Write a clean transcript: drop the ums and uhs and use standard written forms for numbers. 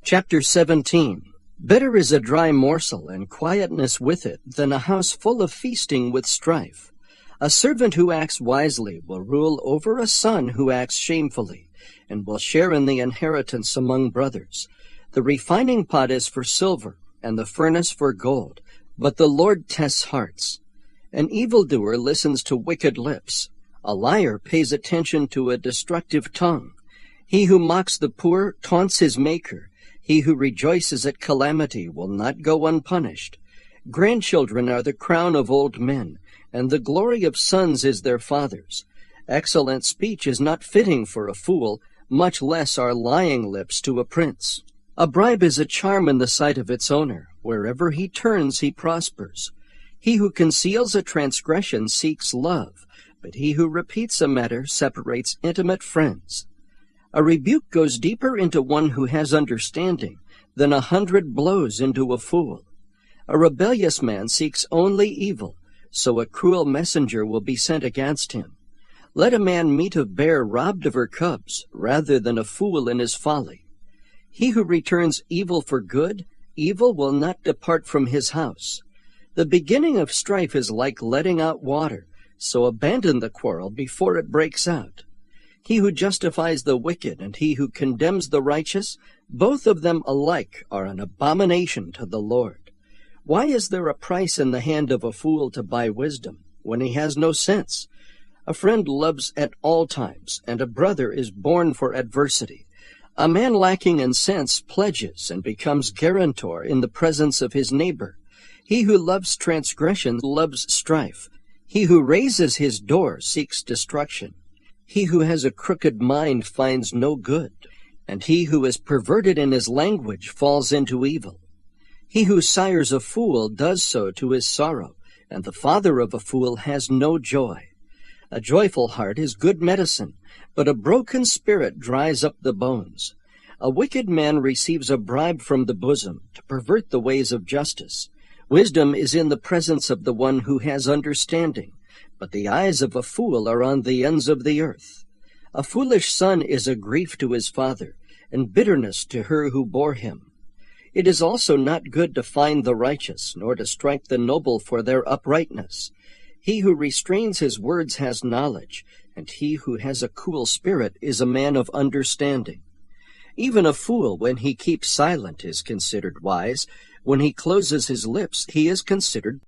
Chapter 17. Better is a dry morsel, and quietness with it, than a house full of feasting with strife. A servant who acts wisely will rule over a son who acts shamefully, and will share in the inheritance among brothers. The refining pot is for silver, and the furnace for gold, but the Lord tests hearts. An evildoer listens to wicked lips. A liar pays attention to a destructive tongue. He who mocks the poor taunts his Maker. He who rejoices at calamity will not go unpunished. Grandchildren are the crown of old men, and the glory of sons is their fathers. Excellent speech is not fitting for a fool, much less are lying lips to a prince. A bribe is a charm in the sight of its owner. Wherever he turns, he prospers. He who conceals a transgression seeks love, but he who repeats a matter separates intimate friends. A rebuke goes deeper into one who has understanding than 100 blows into a fool. A rebellious man seeks only evil, so a cruel messenger will be sent against him. Let a man meet a bear robbed of her cubs, rather than a fool in his folly. He who returns evil for good, evil will not depart from his house. The beginning of strife is like letting out water, so abandon the quarrel before it breaks out. He who justifies the wicked and he who condemns the righteous, both of them alike are an abomination to the Lord. Why is there a price in the hand of a fool to buy wisdom, when he has no sense? A friend loves at all times, and a brother is born for adversity. A man lacking in sense pledges and becomes guarantor in the presence of his neighbor. He who loves transgression loves strife. He who raises his door seeks destruction. He who has a crooked mind finds no good, and he who is perverted in his language falls into evil. He who sires a fool does so to his sorrow, and the father of a fool has no joy. A joyful heart is good medicine, but a broken spirit dries up the bones. A wicked man receives a bribe from the bosom to pervert the ways of justice. Wisdom is in the presence of the one who has understanding, but the eyes of a fool are on the ends of the earth. A foolish son is a grief to his father, and bitterness to her who bore him. It is also not good to find the righteous, nor to strike the noble for their uprightness. He who restrains his words has knowledge, and he who has a cool spirit is a man of understanding. Even a fool, when he keeps silent, is considered wise. When he closes his lips, he is considered